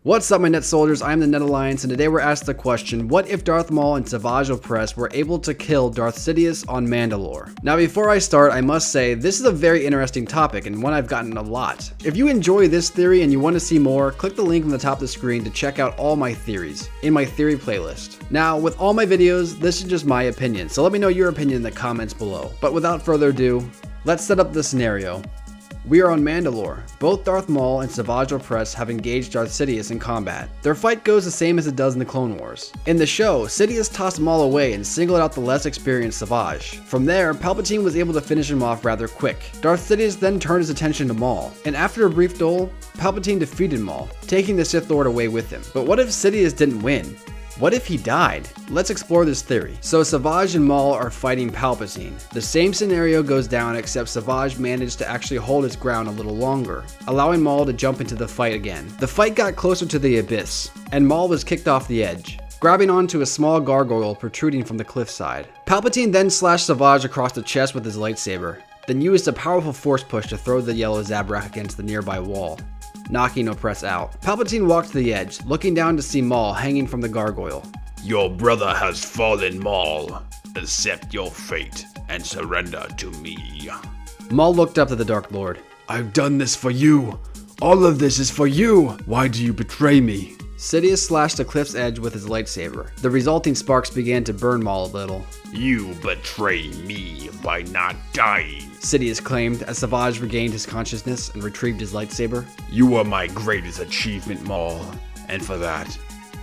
What's up, my Net Soldiers? I'm the Net Alliance, and today we're asked the question, what if Darth Maul and Savage Opress were able to kill Darth Sidious on Mandalore? Now, before I start, I must say, this is a very interesting topic, and one I've gotten a lot. If you enjoy this theory and you want to see more, click the link on the top of the screen to check out all my theories in my theory playlist. Now, with all my videos, this is just my opinion, so let me know your opinion in the comments below. But without further ado, let's set up the scenario. We are on Mandalore. Both Darth Maul and Savage Opress have engaged Darth Sidious in combat. Their fight goes the same as it does in the Clone Wars. In the show, Sidious tossed Maul away and singled out the less experienced Savage. From there, Palpatine was able to finish him off rather quick. Darth Sidious then turned his attention to Maul, and after a brief duel, Palpatine defeated Maul, taking the Sith Lord away with him. But what if Sidious didn't win? What if he died? Let's explore this theory. So Savage and Maul are fighting Palpatine. The same scenario goes down, except Savage managed to actually hold his ground a little longer, allowing Maul to jump into the fight again. The fight got closer to the abyss, and Maul was kicked off the edge, grabbing onto a small gargoyle protruding from the cliffside. Palpatine then slashed Savage across the chest with his lightsaber, then used a powerful force push to throw the yellow Zabrak against the nearby wall, knocking Opress out. Palpatine walked to the edge, looking down to see Maul hanging from the gargoyle. Your brother has fallen, Maul. Accept your fate and surrender to me. Maul looked up to the Dark Lord. I've done this for you. All of this is for you. Why do you betray me? Sidious slashed the cliff's edge with his lightsaber. The resulting sparks began to burn Maul a little. You betray me by not dying, Sidious claimed as Savage regained his consciousness and retrieved his lightsaber. You are my greatest achievement, Maul, and for that,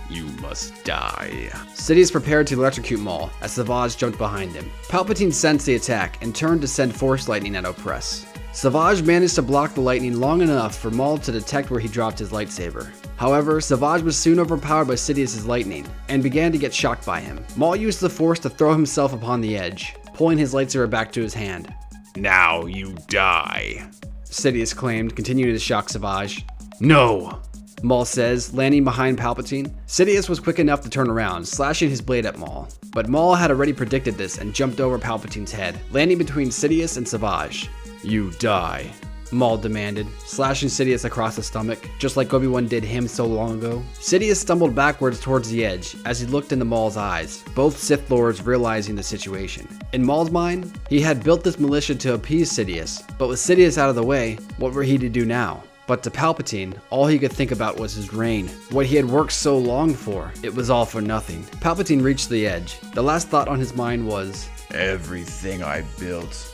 you must die. Sidious prepared to electrocute Maul as Savage jumped behind him. Palpatine sensed the attack and turned to send Force Lightning at Opress. Savage managed to block the lightning long enough for Maul to detect where he dropped his lightsaber. However, Savage was soon overpowered by Sidious's lightning and began to get shocked by him. Maul used the Force to throw himself upon the edge, pulling his lightsaber back to his hand. Now you die, Sidious claimed, continuing to shock Savage. No, Maul says, landing behind Palpatine. Sidious was quick enough to turn around, slashing his blade at Maul. But Maul had already predicted this and jumped over Palpatine's head, landing between Sidious and Savage. You die, Maul demanded, slashing Sidious across the stomach, just like Obi-Wan did him so long ago. Sidious stumbled backwards towards the edge as he looked into Maul's eyes, both Sith Lords realizing the situation. In Maul's mind, he had built this militia to appease Sidious, but with Sidious out of the way, what were he to do now? But to Palpatine, all he could think about was his reign. What he had worked so long for, it was all for nothing. Palpatine reached the edge. The last thought on his mind was, everything I built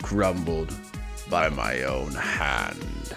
crumbled by my own hand,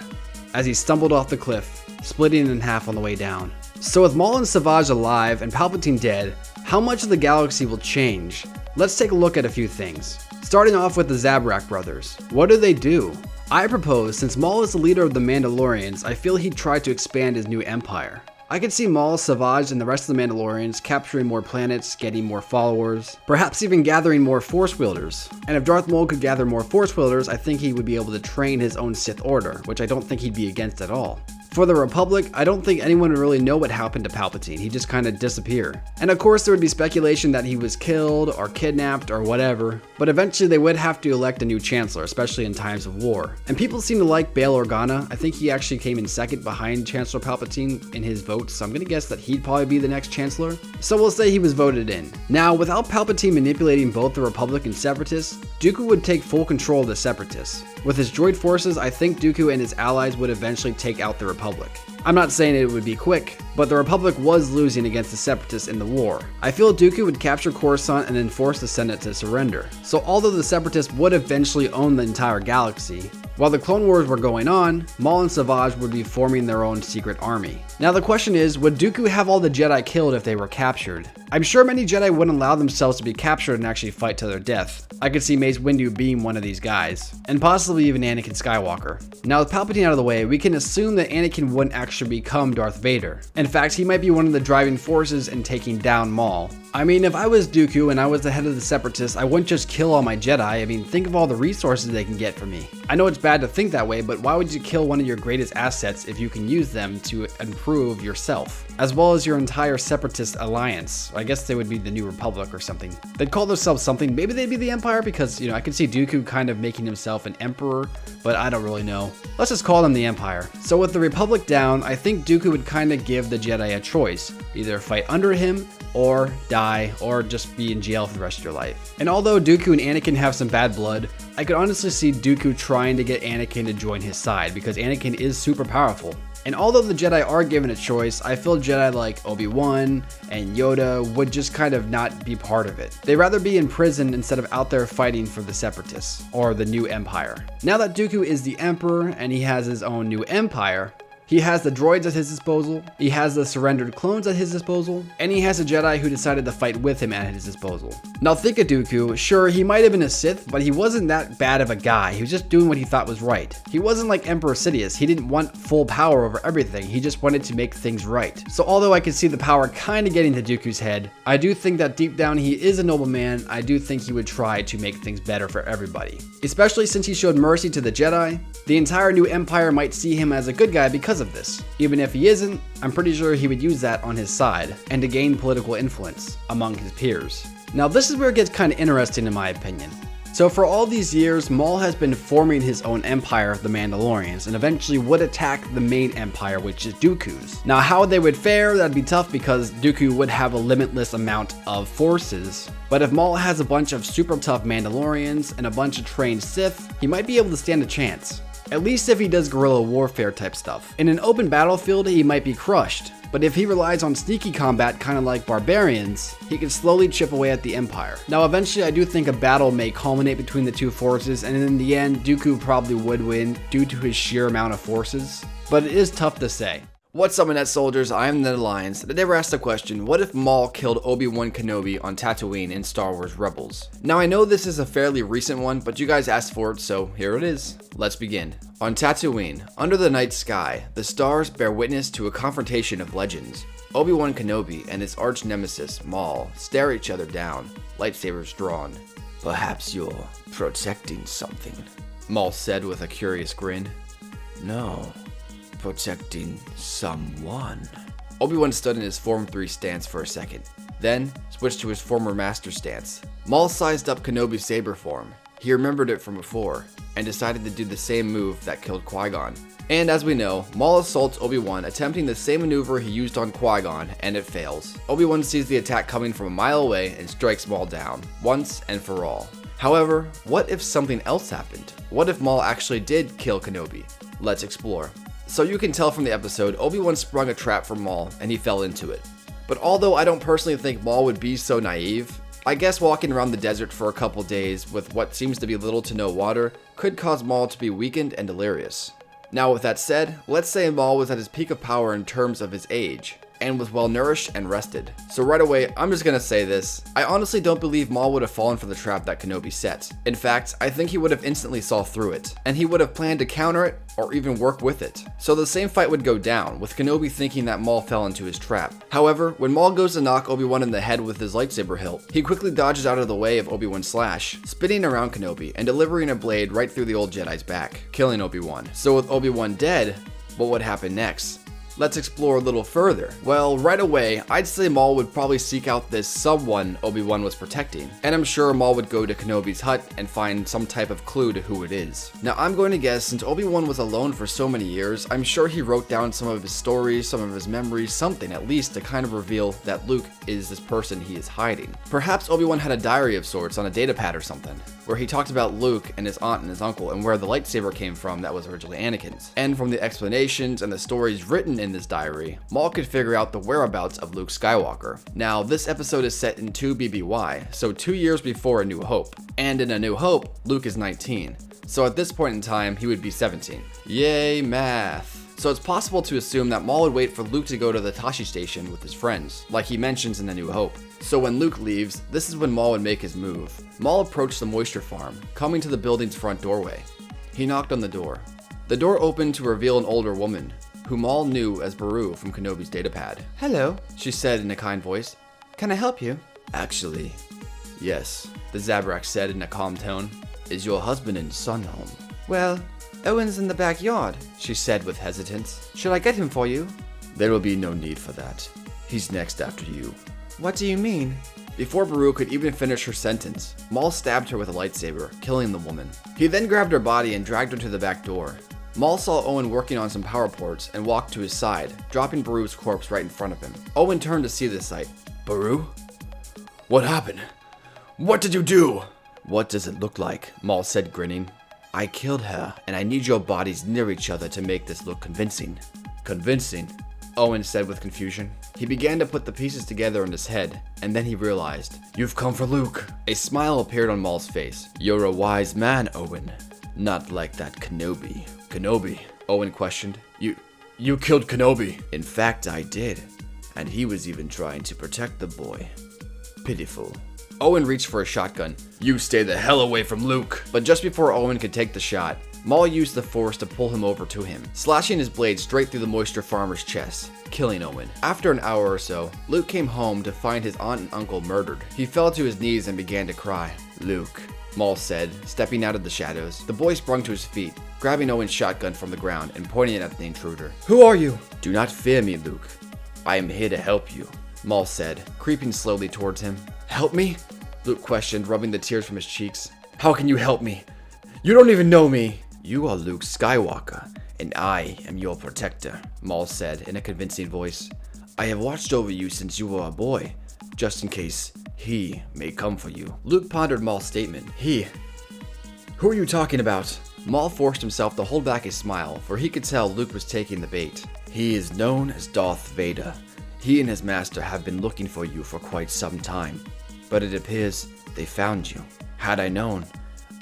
as he stumbled off the cliff, splitting in half on the way down. So with Maul and Savage alive and Palpatine dead, how much of the galaxy will change? Let's take a look at a few things. Starting off with the Zabrak brothers. What do? I propose, since Maul is the leader of the Mandalorians, I feel he'd try to expand his new empire. I could see Maul, Savage, and the rest of the Mandalorians capturing more planets, getting more followers, perhaps even gathering more Force wielders. And if Darth Maul could gather more Force wielders, I think he would be able to train his own Sith Order, which I don't think he'd be against at all. For the Republic, I don't think anyone would really know what happened to Palpatine. He'd just kind of disappear. And of course, there would be speculation that he was killed or kidnapped or whatever, but eventually they would have to elect a new Chancellor, especially in times of war. And people seem to like Bail Organa. I think he actually came in second behind Chancellor Palpatine in his vote, so I'm gonna guess that he'd probably be the next Chancellor. So we'll say he was voted in. Now, without Palpatine manipulating both the Republic and Separatists, Dooku would take full control of the Separatists. With his droid forces, I think Dooku and his allies would eventually take out the Republic. I'm not saying it would be quick, but the Republic was losing against the Separatists in the war. I feel Dooku would capture Coruscant and then force the Senate to surrender. So although the Separatists would eventually own the entire galaxy, while the Clone Wars were going on, Maul and Savage would be forming their own secret army. Now the question is, would Dooku have all the Jedi killed if they were captured? I'm sure many Jedi wouldn't allow themselves to be captured and actually fight to their death. I could see Mace Windu being one of these guys, and possibly even Anakin Skywalker. Now with Palpatine out of the way, we can assume that Anakin wouldn't actually become Darth Vader. In fact, he might be one of the driving forces in taking down Maul. I mean, if I was Dooku and I was the head of the Separatists, I wouldn't just kill all my Jedi. I mean, think of all the resources they can get from me. I know it's bad to think that way, but why would you kill one of your greatest assets if you can use them to improve yourself? as well as your entire Separatist alliance. I guess they would be the New Republic or something. They'd call themselves something. Maybe they'd be the Empire because, I could see Dooku kind of making himself an emperor, but I don't really know. Let's just call them the Empire. So with the Republic down, I think Dooku would kind of give the Jedi a choice. Either fight under him, or die, or just be in jail for the rest of your life. And although Dooku and Anakin have some bad blood, I could honestly see Dooku trying to get Anakin to join his side because Anakin is super powerful. And although the Jedi are given a choice, I feel Jedi like Obi-Wan and Yoda would just kind of not be part of it. They'd rather be in prison instead of out there fighting for the Separatists, or the new Empire. Now that Dooku is the Emperor and he has his own new Empire, he has the droids at his disposal, he has the surrendered clones at his disposal, and he has a Jedi who decided to fight with him at his disposal. Now think of Dooku, sure he might have been a Sith, but he wasn't that bad of a guy, he was just doing what he thought was right. He wasn't like Emperor Sidious, he didn't want full power over everything, he just wanted to make things right. So although I could see the power kind of getting to Dooku's head, I do think that deep down he is a noble man, I do think he would try to make things better for everybody. Especially since he showed mercy to the Jedi, the entire new Empire might see him as a good guy because of this. Even if he isn't, I'm pretty sure he would use that on his side and to gain political influence among his peers. Now this is where it gets kind of interesting in my opinion. So for all these years, Maul has been forming his own empire of the Mandalorians and eventually would attack the main empire, which is Dooku's. Now how they would fare, that'd be tough because Dooku would have a limitless amount of forces. But if Maul has a bunch of super tough Mandalorians and a bunch of trained Sith, he might be able to stand a chance. At least if he does guerrilla warfare type stuff. In an open battlefield, he might be crushed, but if he relies on sneaky combat kind of like barbarians, he can slowly chip away at the Empire. Now eventually I do think a battle may culminate between the two forces, and in the end Dooku probably would win due to his sheer amount of forces, but it is tough to say. What's up, Net Soldiers? I am Ned Alliance. Today we're asked the question, what if Maul killed Obi-Wan Kenobi on Tatooine in Star Wars Rebels? Now I know this is a fairly recent one, but you guys asked for it, so here it is. Let's begin. On Tatooine, under the night sky, the stars bear witness to a confrontation of legends. Obi-Wan Kenobi and his arch nemesis, Maul, stare each other down, lightsabers drawn. Perhaps you're protecting something, Maul said with a curious grin. No. Protecting someone. Obi-Wan stood in his Form 3 stance for a second, then switched to his former Master stance. Maul sized up Kenobi's saber form. He remembered it from before, and decided to do the same move that killed Qui-Gon. And as we know, Maul assaults Obi-Wan, attempting the same maneuver he used on Qui-Gon, and it fails. Obi-Wan sees the attack coming from a mile away and strikes Maul down, once and for all. However, what if something else happened? What if Maul actually did kill Kenobi? Let's explore. So you can tell from the episode, Obi-Wan sprung a trap for Maul and he fell into it. But although I don't personally think Maul would be so naive, I guess walking around the desert for a couple days with what seems to be little to no water could cause Maul to be weakened and delirious. Now with that said, let's say Maul was at his peak of power in terms of his age, and was well nourished and rested. So right away, I'm just gonna say this. I honestly don't believe Maul would have fallen for the trap that Kenobi set. In fact, I think he would have instantly saw through it, and he would have planned to counter it or even work with it. So the same fight would go down, with Kenobi thinking that Maul fell into his trap. However, when Maul goes to knock Obi-Wan in the head with his lightsaber hilt, he quickly dodges out of the way of Obi-Wan's slash, spinning around Kenobi and delivering a blade right through the old Jedi's back, killing Obi-Wan. So with Obi-Wan dead, what would happen next? Let's explore a little further. Well, right away, I'd say Maul would probably seek out this someone Obi-Wan was protecting. And I'm sure Maul would go to Kenobi's hut and find some type of clue to who it is. Now I'm going to guess, since Obi-Wan was alone for so many years, I'm sure he wrote down some of his stories, some of his memories, something at least to kind of reveal that Luke is this person he is hiding. Perhaps Obi-Wan had a diary of sorts on a datapad or something, where he talked about Luke and his aunt and his uncle and where the lightsaber came from that was originally Anakin's. And from the explanations and the stories written in this diary, Maul could figure out the whereabouts of Luke Skywalker. Now, this episode is set in 2 BBY, so 2 years before A New Hope. And in A New Hope, Luke is 19. So at this point in time, he would be 17. Yay, math. So it's possible to assume that Maul would wait for Luke to go to the Tashi station with his friends, like he mentions in A New Hope. So when Luke leaves, this is when Maul would make his move. Maul approached the moisture farm, coming to the building's front doorway. He knocked on the door. The door opened to reveal an older woman, who Maul knew as Beru from Kenobi's datapad. "Hello," she said in a kind voice. "Can I help you?" "Actually, yes," the Zabrak said in a calm tone. "Is your husband and son home?" "Well, Owen's in the backyard," she said with hesitance. "Should I get him for you?" There will be no need for that. He's next after you. What do you mean? Before Baru could even finish her sentence, Maul stabbed her with a lightsaber, killing the woman. He then grabbed her body and dragged her to the back door. Maul saw Owen working on some power ports and walked to his side, dropping Baru's corpse right in front of him. Owen turned to see this sight. Baru? What happened? What did you do? What does it look like? Maul said, grinning. I killed her, and I need your bodies near each other to make this look convincing. Convincing? Owen said with confusion. He began to put the pieces together in his head, and then he realized, You've come for Luke. A smile appeared on Maul's face. You're a wise man, Owen. Not like that Kenobi. Kenobi? Owen questioned. You killed Kenobi. In fact, I did. And he was even trying to protect the boy. Pitiful. Owen reached for a shotgun. You stay the hell away from Luke. But just before Owen could take the shot, Maul used the Force to pull him over to him, slashing his blade straight through the moisture farmer's chest, killing Owen. After an hour or so, Luke came home to find his aunt and uncle murdered. He fell to his knees and began to cry. Luke, Maul said, stepping out of the shadows. The boy sprung to his feet, grabbing Owen's shotgun from the ground and pointing it at the intruder. Who are you? Do not fear me, Luke. I am here to help you, Maul said, creeping slowly towards him. Help me? Luke questioned, rubbing the tears from his cheeks. How can you help me? You don't even know me. You are Luke Skywalker, and I am your protector, Maul said in a convincing voice. I have watched over you since you were a boy, just in case he may come for you. Luke pondered Maul's statement. He? Who are you talking about? Maul forced himself to hold back a smile, for he could tell Luke was taking the bait. He is known as Darth Vader. He and his master have been looking for you for quite some time, but it appears they found you. Had I known,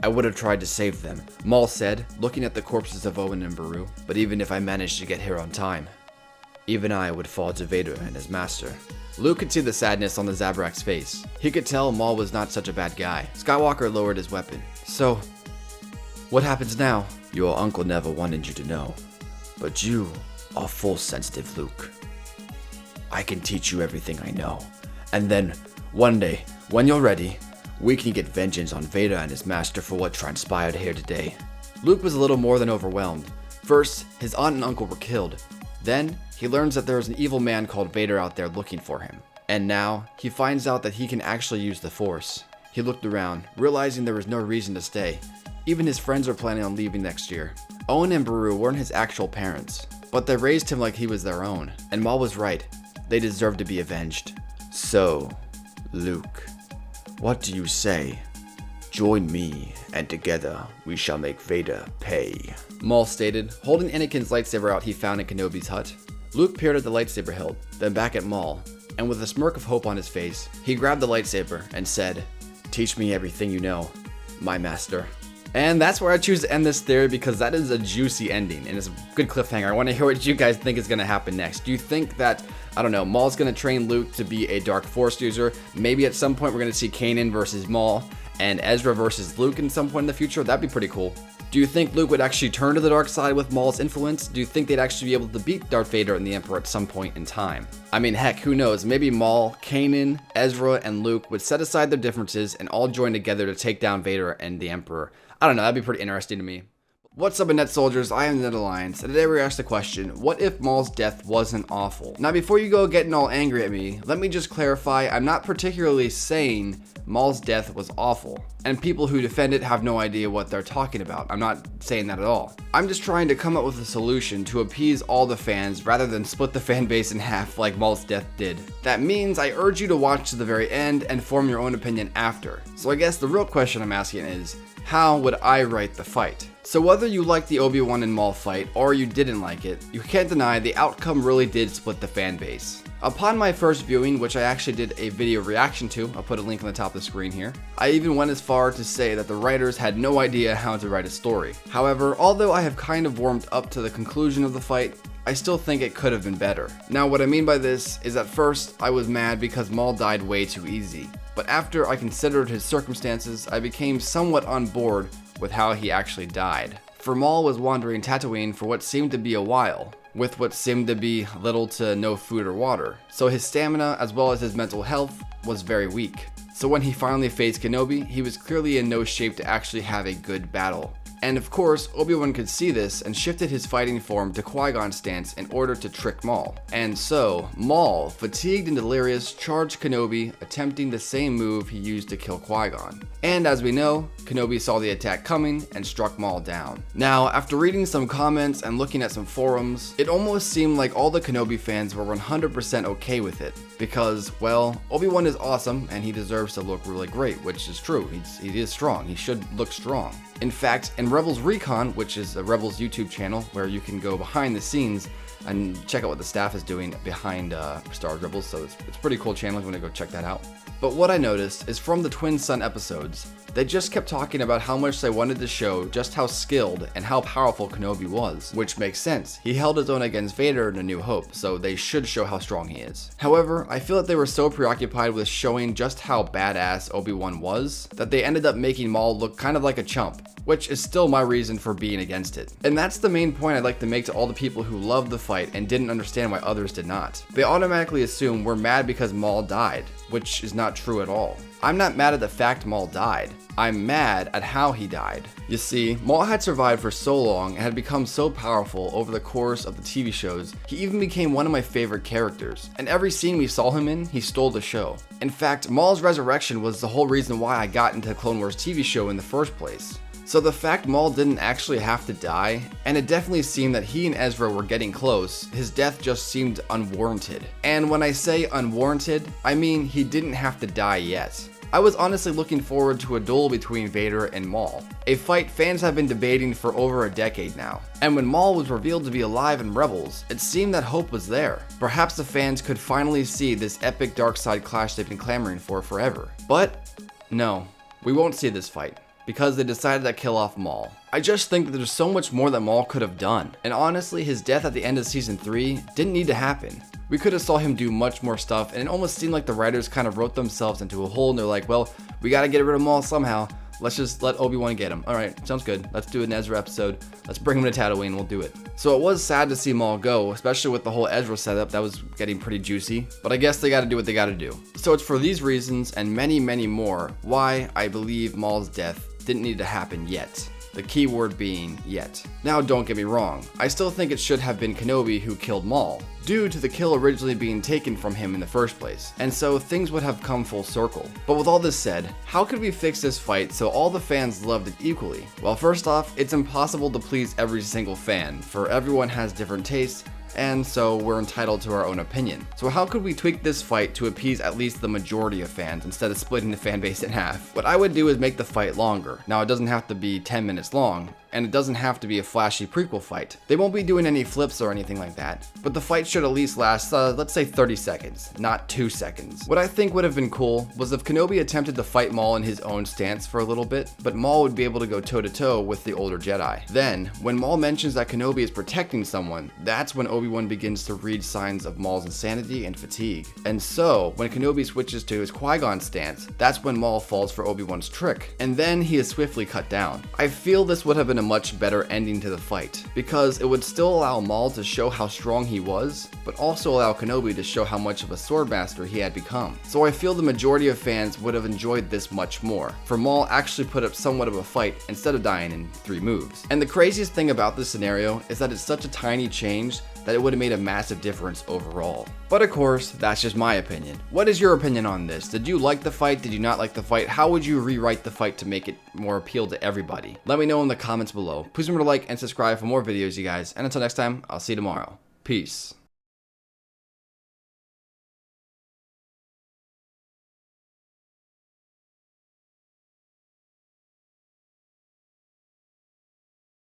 I would have tried to save them, Maul said, looking at the corpses of Owen and Baru. But even if I managed to get here on time, even I would fall to Vader and his master. Luke could see the sadness on the Zabrak's face. He could tell Maul was not such a bad guy. Skywalker lowered his weapon. So, what happens now? Your uncle never wanted you to know, but you are Force sensitive, Luke. I can teach you everything I know, and then, one day, when you're ready, we can get vengeance on Vader and his master for what transpired here today. Luke was a little more than overwhelmed. First, his aunt and uncle were killed. Then, he learns that there is an evil man called Vader out there looking for him. And now, he finds out that he can actually use the Force. He looked around, realizing there was no reason to stay. Even his friends were planning on leaving next year. Owen and Baru weren't his actual parents, but they raised him like he was their own. And Maul was right. They deserved to be avenged. So, Luke, what do you say? Join me, and together we shall make Vader pay, Maul stated, holding Anakin's lightsaber out he found in Kenobi's hut. Luke peered at the lightsaber hilt, then back at Maul, and with a smirk of hope on his face, he grabbed the lightsaber and said, Teach me everything you know, my master. And that's where I choose to end this theory, because that is a juicy ending and it's a good cliffhanger. I want to hear what you guys think is going to happen next. Do you think that, I don't know, Maul's going to train Luke to be a Dark Force user? Maybe at some point we're going to see Kanan versus Maul and Ezra versus Luke in some point in the future? That'd be pretty cool. Do you think Luke would actually turn to the dark side with Maul's influence? Do you think they'd actually be able to beat Darth Vader and the Emperor at some point in time? I mean, heck, who knows? Maybe Maul, Kanan, Ezra, and Luke would set aside their differences and all join together to take down Vader and the Emperor. I don't know, that'd be pretty interesting to me. What's up, Net Soldiers? I am Net Alliance, and today we asked the question, what if Maul's death wasn't awful? Now, before you go getting all angry at me, let me just clarify, I'm not particularly saying Maul's death was awful, and people who defend it have no idea what they're talking about. I'm not saying that at all. I'm just trying to come up with a solution to appease all the fans rather than split the fan base in half like Maul's death did. That means I urge you to watch to the very end and form your own opinion after. So I guess the real question I'm asking is, how would I write the fight? So whether you liked the Obi-Wan and Maul fight or you didn't like it, you can't deny the outcome really did split the fan base. Upon my first viewing, which I actually did a video reaction to, I'll put a link on the top of the screen here, I even went as far to say that the writers had no idea how to write a story. However, although I have kind of warmed up to the conclusion of the fight, I still think it could have been better. Now, what I mean by this is at first I was mad because Maul died way too easy, but after I considered his circumstances, I became somewhat on board with how he actually died. For Maul was wandering Tatooine for what seemed to be a while, with what seemed to be little to no food or water, so his stamina as well as his mental health was very weak. So when he finally faced Kenobi, he was clearly in no shape to actually have a good battle. And of course, Obi-Wan could see this and shifted his fighting form to Qui-Gon's stance in order to trick Maul. And so, Maul, fatigued and delirious, charged Kenobi, attempting the same move he used to kill Qui-Gon. And as we know, Kenobi saw the attack coming and struck Maul down. Now, after reading some comments and looking at some forums, it almost seemed like all the Kenobi fans were 100% okay with it. Because, well, Obi-Wan is awesome and he deserves to look really great, which is true. He is strong. He should look strong. In fact, in Rebels Recon, which is a Rebels YouTube channel where you can go behind the scenes and check out what the staff is doing behind Star Wars Rebels, so it's a pretty cool channel if you want to go check that out. But what I noticed is from the Twin Sun episodes, they just kept talking about how much they wanted to show just how skilled and how powerful Kenobi was, which makes sense. He held his own against Vader in A New Hope, so they should show how strong he is. However, I feel that they were so preoccupied with showing just how badass Obi-Wan was, that they ended up making Maul look kind of like a chump, which is still my reason for being against it. And that's the main point I'd like to make to all the people who loved the fight and didn't understand why others did not. They automatically assume we're mad because Maul died, which is not true at all. I'm not mad at the fact Maul died. I'm mad at how he died. You see, Maul had survived for so long and had become so powerful over the course of the TV shows, he even became one of my favorite characters. And every scene we saw him in, he stole the show. In fact, Maul's resurrection was the whole reason why I got into the Clone Wars TV show in the first place. So the fact Maul didn't actually have to die, and it definitely seemed that he and Ezra were getting close, his death just seemed unwarranted. And when I say unwarranted, I mean he didn't have to die yet. I was honestly looking forward to a duel between Vader and Maul, a fight fans have been debating for over a decade now. And when Maul was revealed to be alive in Rebels, it seemed that hope was there. Perhaps the fans could finally see this epic dark side clash they've been clamoring for forever. But no, we won't see this fight, because they decided to kill off Maul. I just think that there's so much more that Maul could have done, and honestly his death at the end of season 3 didn't need to happen. We could have saw him do much more stuff, and it almost seemed like the writers kind of wrote themselves into a hole and they're like, well, we gotta get rid of Maul somehow. Let's just let Obi-Wan get him. Alright, sounds good. Let's do an Ezra episode. Let's bring him to Tatooine, we'll do it. So it was sad to see Maul go, especially with the whole Ezra setup that was getting pretty juicy, but I guess they gotta do what they gotta do. So it's for these reasons and many, many more why I believe Maul's death didn't need to happen yet. The key word being yet. Now don't get me wrong, I still think it should have been Kenobi who killed Maul, due to the kill originally being taken from him in the first place, and so things would have come full circle. But with all this said, how could we fix this fight so all the fans loved it equally? Well, first off, it's impossible to please every single fan, for everyone has different tastes, and so we're entitled to our own opinion. So how could we tweak this fight to appease at least the majority of fans instead of splitting the fan base in half? What I would do is make the fight longer. Now it doesn't have to be 10 minutes long, and it doesn't have to be a flashy prequel fight. They won't be doing any flips or anything like that, but the fight should at least last, let's say 30 seconds, not 2 seconds. What I think would have been cool was if Kenobi attempted to fight Maul in his own stance for a little bit, but Maul would be able to go toe to toe with the older Jedi. Then, when Maul mentions that Kenobi is protecting someone, that's when Obi-Wan begins to read signs of Maul's insanity and fatigue. And so, when Kenobi switches to his Qui-Gon stance, that's when Maul falls for Obi-Wan's trick, and then he is swiftly cut down. I feel this would have been a much better ending to the fight, because it would still allow Maul to show how strong he was, but also allow Kenobi to show how much of a swordmaster he had become. So I feel the majority of fans would have enjoyed this much more, for Maul actually put up somewhat of a fight instead of dying in 3 moves. And the craziest thing about this scenario is that it's such a tiny change that it would have made a massive difference overall. But of course, that's just my opinion. What is your opinion on this? Did you like the fight? Did you not like the fight? How would you rewrite the fight to make it more appeal to everybody? Let me know in the comments below. Please remember to like and subscribe for more videos, you guys. And until next time, I'll see you tomorrow. Peace.